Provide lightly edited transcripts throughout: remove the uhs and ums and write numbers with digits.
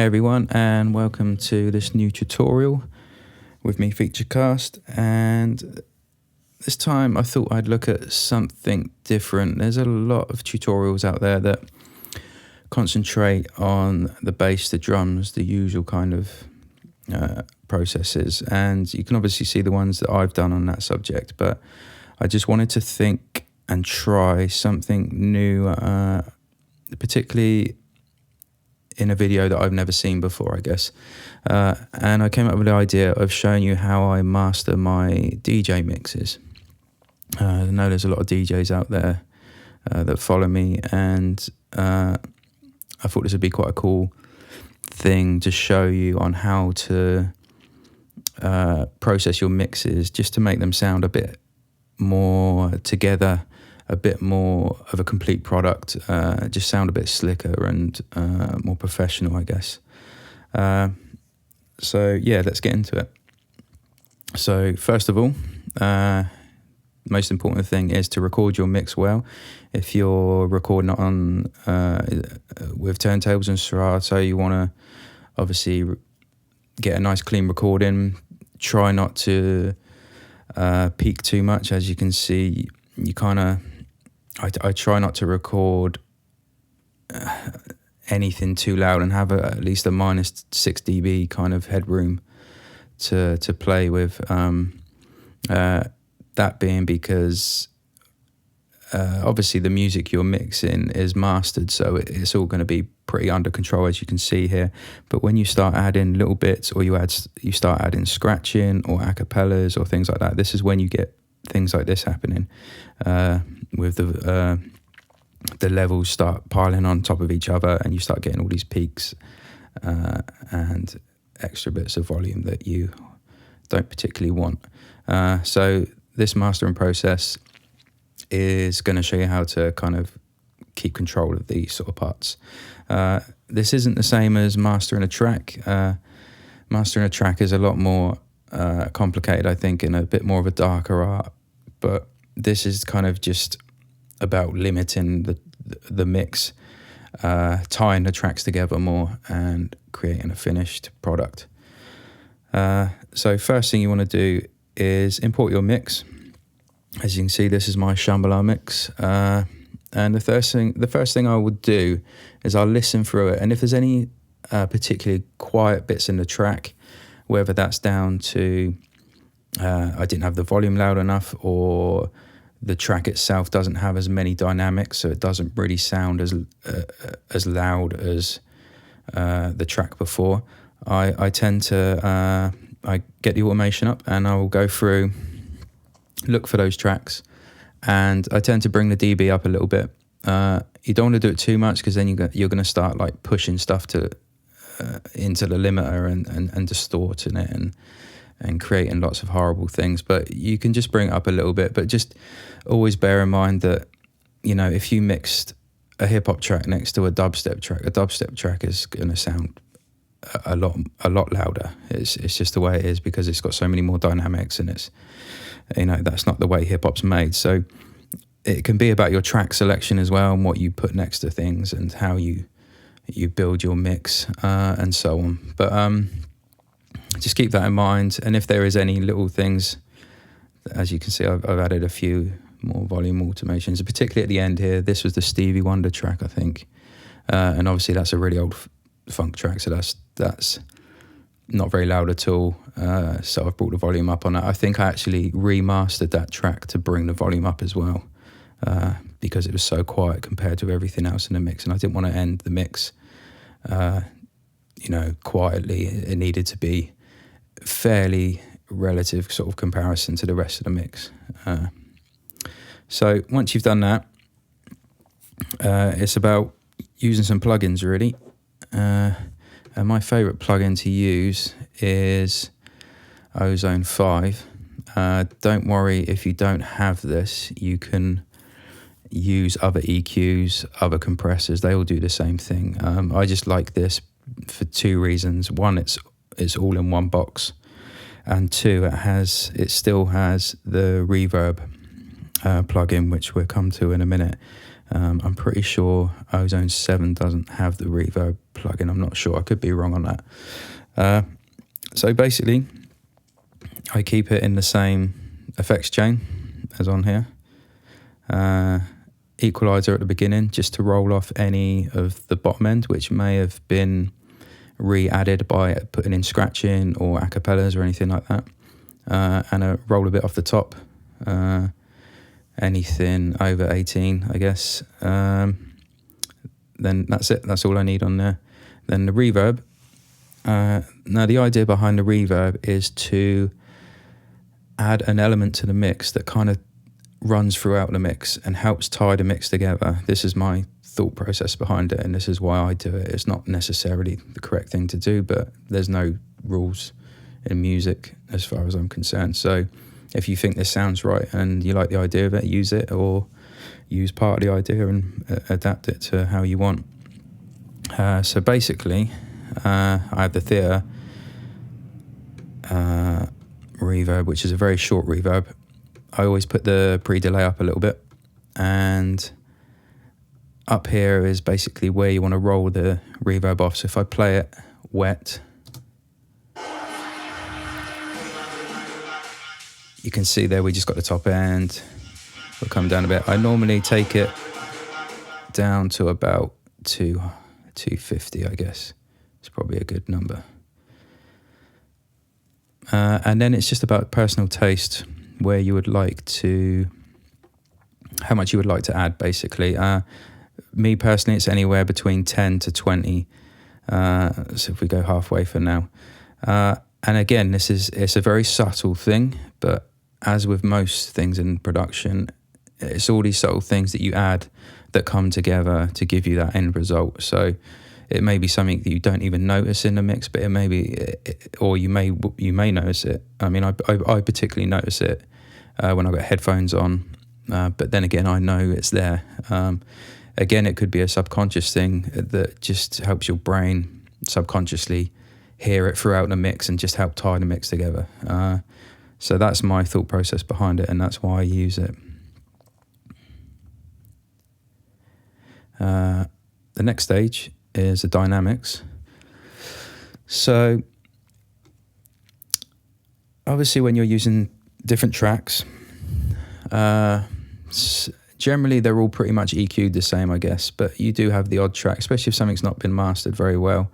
Hey everyone, and welcome to this new tutorial with me, Featurecast. And this time I thought I'd look at something different. There's a lot of tutorials out there that concentrate on the bass, the drums, the usual kind of processes, and you can obviously see the ones that I've done on that subject, but I just wanted to think and try something new, particularly in a video that I've never seen before, I guess. And I came up with the idea of showing you how I master my DJ mixes. I know there's a lot of DJs out there that follow me, and I thought this would be quite a cool thing to show you on how to process your mixes, just to make them sound a bit more together, a bit more of a complete product, just sound a bit slicker and more professional, I guess. So yeah, let's get into it. So first of all, most important thing is to record your mix well. If you're recording it on with turntables and serato, you want to obviously get a nice clean recording. Try not to peak too much. As you can see, you kind of I try not to record anything too loud and have at least a minus 6 dB kind of headroom to play with. That being because obviously the music you're mixing is mastered, so it's all going to be pretty under control, as you can see here. But when you start adding little bits, or you start adding scratching or acapellas or things like that, this is when you get things like this happening, with the levels start piling on top of each other, and you start getting all these peaks and extra bits of volume that you don't particularly want. So this mastering process is going to show you how to kind of keep control of these sort of parts. This isn't the same as mastering a track. Mastering a track is a lot more complicated, I think, and a bit more of a darker art, but this is kind of just about limiting the mix, tying the tracks together more and creating a finished product. So first thing you want to do is import your mix. As you can see, this is my Shambhala mix, and the first thing I would do is I'll listen through it, and if there's any particularly quiet bits in the track, whether that's down to I didn't have the volume loud enough, or the track itself doesn't have as many dynamics, so it doesn't really sound as loud as the track before, I tend to I get the automation up, and I will go through, look for those tracks, and I tend to bring the dB up a little bit. You don't want to do it too much, because then you're going to start like pushing stuff into the limiter and distorting it and creating lots of horrible things. But you can just bring it up a little bit, but just always bear in mind that, you know, if you mixed a hip-hop track next to a dubstep track is going to sound a lot louder. It's just the way it is, because it's got so many more dynamics, and it's, you know, that's not the way hip-hop's made. So it can be about your track selection as well, and what you put next to things, and how you build your mix, and so on. But just keep that in mind. And if there is any little things, as you can see, I've added a few more volume automations, particularly at the end here. This was the Stevie Wonder track, I think, and obviously that's a really old funk track, so that's not very loud at all. So I've brought the volume up on that. I think I actually remastered that track to bring the volume up as well, because it was so quiet compared to everything else in the mix, and I didn't want to end the mix you know, quietly. It needed to be fairly relative sort of comparison to the rest of the mix. So once you've done that, it's about using some plugins, really. And my favorite plugin to use is Ozone 5. Don't worry if you don't have this. You can use other EQs, other compressors. They all do the same thing. I just like this for two reasons. One, it's all in one box, and two, it still has the reverb plugin, which we'll come to in a minute. I'm pretty sure Ozone 7 doesn't have the reverb plugin. I'm not sure. I could be wrong on that. So basically, I keep it in the same effects chain as on here. Equalizer at the beginning, just to roll off any of the bottom end, which may have been re-added by putting in scratching or acapellas or anything like that. And a roll a bit off the top. Anything over 18, I guess. Then that's it. That's all I need on there. Then the reverb. Now, the idea behind the reverb is to add an element to the mix that kind of runs throughout the mix and helps tie the mix together. This is my thought process behind it, and this is why I do it. It's not necessarily the correct thing to do, but there's no rules in music as far as I'm concerned. So if you think this sounds right and you like the idea of it, use it, or use part of the idea and adapt it to how you want. So basically, I have the theatre reverb, which is a very short reverb. I always put the pre-delay up a little bit, and up here is basically where you want to roll the reverb off. So if I play it wet, you can see there we just got the top end. We'll come down a bit. I normally take it down to about 250, I guess. It's probably a good number. And then it's just about personal taste, where you would like to, how much you would like to add, basically. Me personally, it's anywhere between 10 to 20. So if we go halfway for now. And again, it's a very subtle thing, but as with most things in production, it's all these subtle things that you add that come together to give you that end result. So it may be something that you don't even notice in the mix, but it may be, or you may notice it. I mean, I particularly notice it when I've got headphones on, but then again, I know it's there. Again, it could be a subconscious thing that just helps your brain subconsciously hear it throughout the mix and just help tie the mix together. So that's my thought process behind it, and that's why I use it. The next stage is the dynamics. So obviously when you're using different tracks, generally they're all pretty much EQ'd the same, I guess, but you do have the odd track, especially if something's not been mastered very well,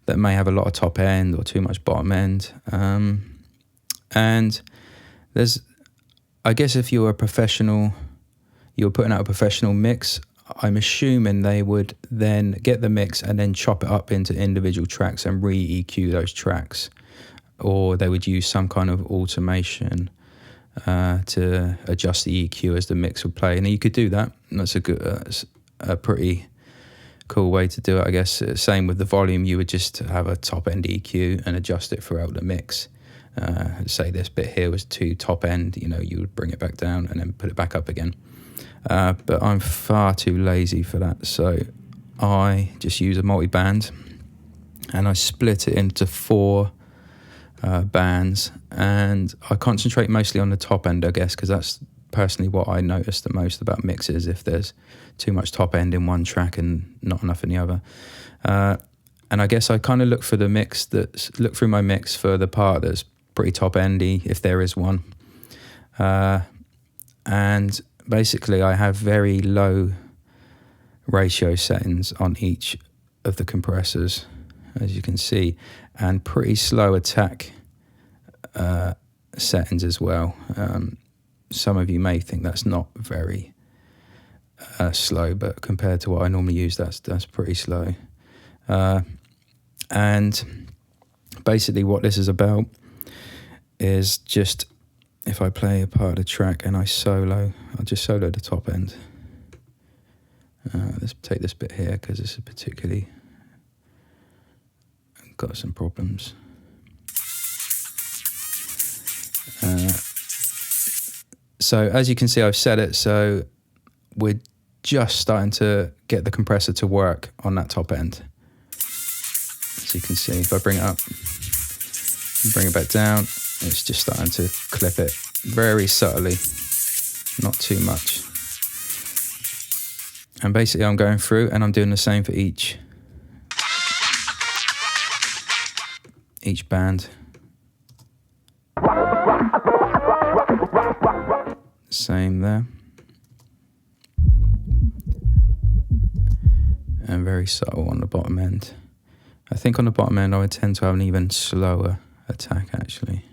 that may have a lot of top end or too much bottom end. And there's, I guess if you're a professional, you're putting out a professional mix, I'm assuming they would then get the mix and then chop it up into individual tracks and re-EQ those tracks. Or they would use some kind of automation to adjust the EQ as the mix would play. And you could do that. And that's a pretty cool way to do it, I guess. Same with the volume, you would just have a top end EQ and adjust it throughout the mix. Say this bit here was too top end, you would bring it back down and then put it back up again. But I'm far too lazy for that, so I just use a multi-band and I split it into 4 bands, and I concentrate mostly on the top end, I guess, because that's personally what I notice the most about mixes, if there's too much top end in one track and not enough in the other. And I guess I kind of look through my mix for the part that's pretty top endy, if there is one. And basically I have very low ratio settings on each of the compressors, as you can see, and pretty slow attack settings as well. Some of you may think that's not very slow, but compared to what I normally use, that's pretty slow. And basically what this is about is just, if I play a part of the track and I'll just solo the top end. Let's take this bit here because this is particularly got some problems. So as you can see, I've set it so we're just starting to get the compressor to work on that top end. As you can see, if I bring it up, bring it back down, it's just starting to clip it very subtly, not too much. And basically I'm going through and I'm doing the same for each band. Same there. And very subtle on the bottom end. I think on the bottom end I would tend to have an even slower attack actually.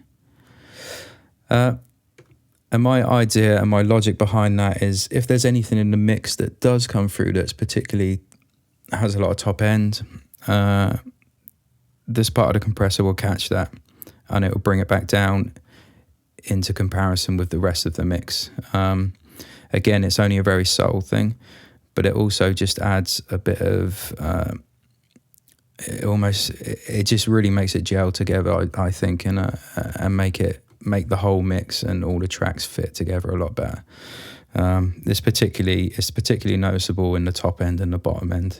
And my idea and my logic behind that is if there's anything in the mix that does come through that's particularly has a lot of top end, this part of the compressor will catch that and it will bring it back down into comparison with the rest of the mix. Again, it's only a very subtle thing, but it also just adds a bit of, it just really makes it gel together, I think, and make the whole mix and all the tracks fit together a lot better. It's particularly noticeable in the top end and the bottom end.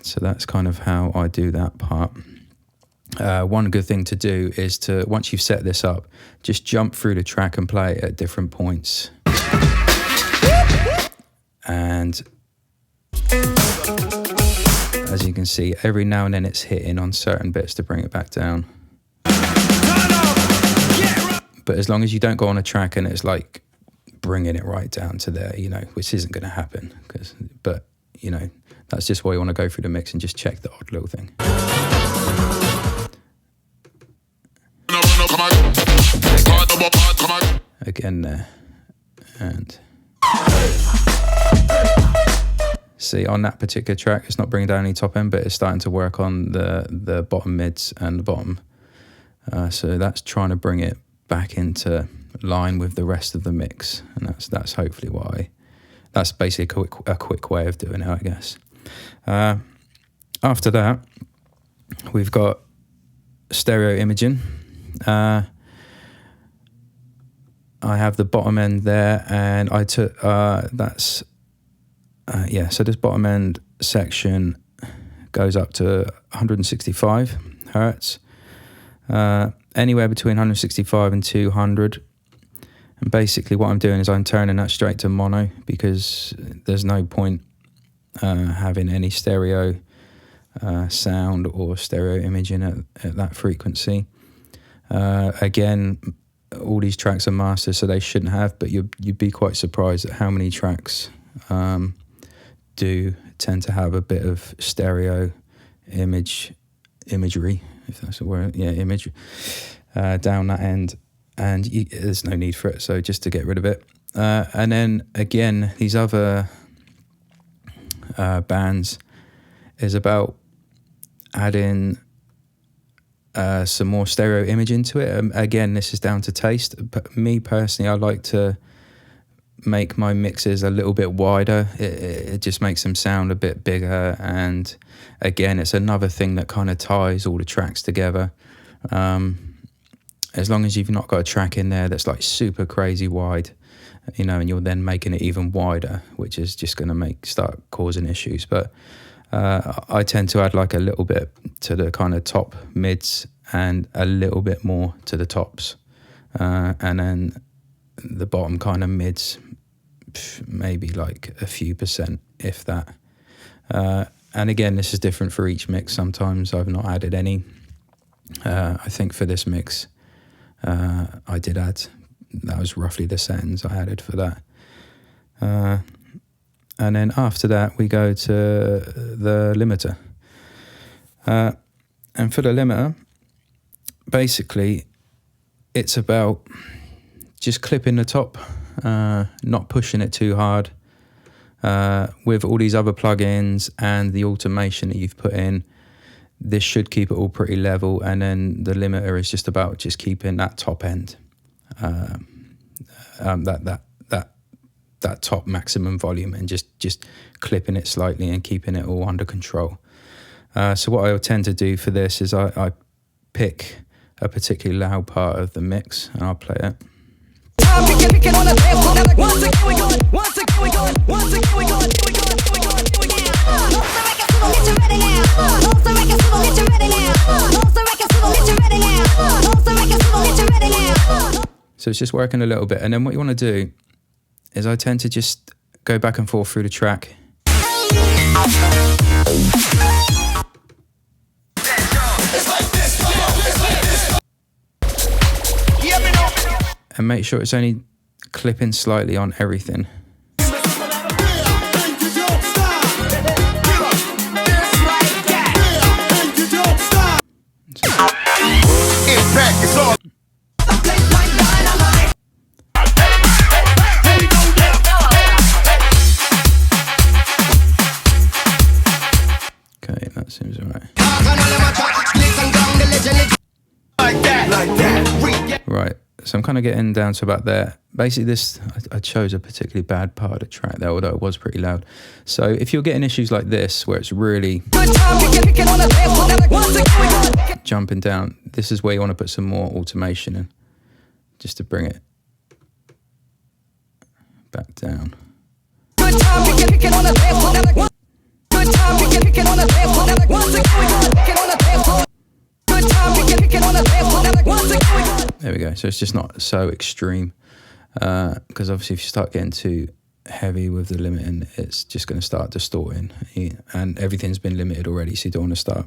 So that's kind of how I do that part. One good thing to do is to, once you've set this up, just jump through the track and play it at different points. And as you can see, every now and then it's hitting on certain bits to bring it back down. But as long as you don't go on a track and it's like bringing it right down to there, you know, which isn't going to happen. But, you know, that's just why you want to go through the mix and just check the odd little thing. Again there. And see, on that particular track, it's not bringing down any top end, but it's starting to work on the bottom mids and the bottom. So that's trying to bring it back into line with the rest of the mix, and that's hopefully why. That's basically a quick way of doing it, I guess. After that, we've got stereo imaging. I have the bottom end there, and I took so this bottom end section goes up to 165 hertz. Anywhere between 165 and 200. And basically what I'm doing is I'm turning that straight to mono because there's no point having any stereo sound or stereo imaging at that frequency. Again, all these tracks are masters, so they shouldn't have, but you'd be quite surprised at how many tracks do tend to have a bit of stereo imagery, if that's a word, image, down that end, and there's no need for it, so just to get rid of it. And then again, these other bands is about adding some more stereo image into it. Again, this is down to taste, but me personally, I like to make my mixes a little bit wider. It just makes them sound a bit bigger, and again, it's another thing that kind of ties all the tracks together. As long as you've not got a track in there that's like super crazy wide, you know, and you're then making it even wider, which is just going to start causing issues. But I tend to add like a little bit to the kind of top mids and a little bit more to the tops, and then the bottom kind of mids, maybe like a few percent, if that. And again, this is different for each mix. Sometimes I've not added any. I think for this mix, I did add, that was roughly the settings I added for that. And then after that, we go to the limiter. And for the limiter, basically, it's about just clipping the top, not pushing it too hard. With all these other plugins and the automation that you've put in, this should keep it all pretty level, and then the limiter is just about just keeping that top end, that top maximum volume, and just clipping it slightly and keeping it all under control. So what I tend to do for this is I pick a particularly loud part of the mix and I'll play it. So it's just working a little bit, and then what you want to do is I tend to just go back and forth through the track. And make sure it's only clipping slightly on everything. Okay, that seems alright. Right, so I'm kind of getting down to about there. Basically this, I chose a particularly bad part of the track there, although it was pretty loud. So if you're getting issues like this, where it's really jumping down, this is where you want to put some more automation in, just to bring it back down. There we go. So it's just not so extreme, because obviously if you start getting too heavy with the limiting, it's just going to start distorting, and everything's been limited already, so you don't want to start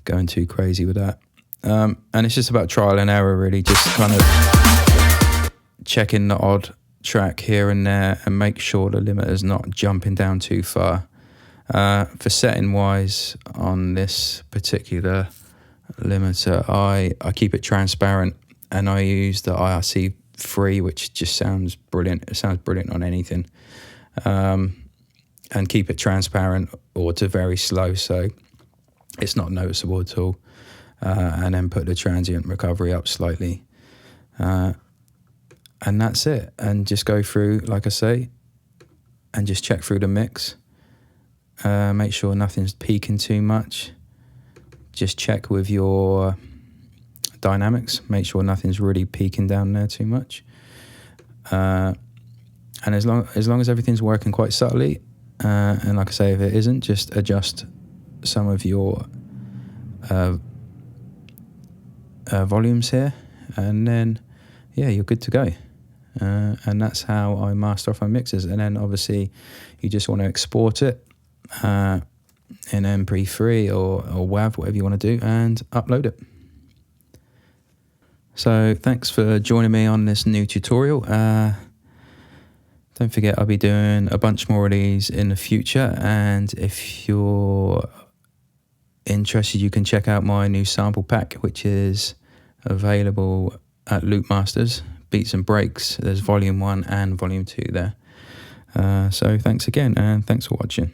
going too crazy with that. And it's just about trial and error, really, just kind of checking the odd track here and there and make sure the limiter's not jumping down too far. For setting wise on this particular limiter, I keep it transparent, and I use the IRC 3, which just sounds brilliant. It sounds brilliant on anything. And keep it transparent or to very slow, so it's not noticeable at all. And then put the transient recovery up slightly. And that's it. And just go through, like I say, and just check through the mix. Make sure nothing's peaking too much. Just check with your dynamics. Make sure nothing's really peaking down there too much. And as long as everything's working quite subtly, and like I say, if it isn't, just adjust some of your volumes here, and then yeah, you're good to go. And that's how I master off my mixes. And then obviously you just want to export it in MP3 or WAV, whatever you want to do, and upload it. So thanks for joining me on this new tutorial. Don't forget, I'll be doing a bunch more of these in the future, and if you're interested, you can check out my new sample pack, which is available at Loopmasters, Beats and Breaks. There's volume 1 and volume 2 there. So thanks again, and thanks for watching.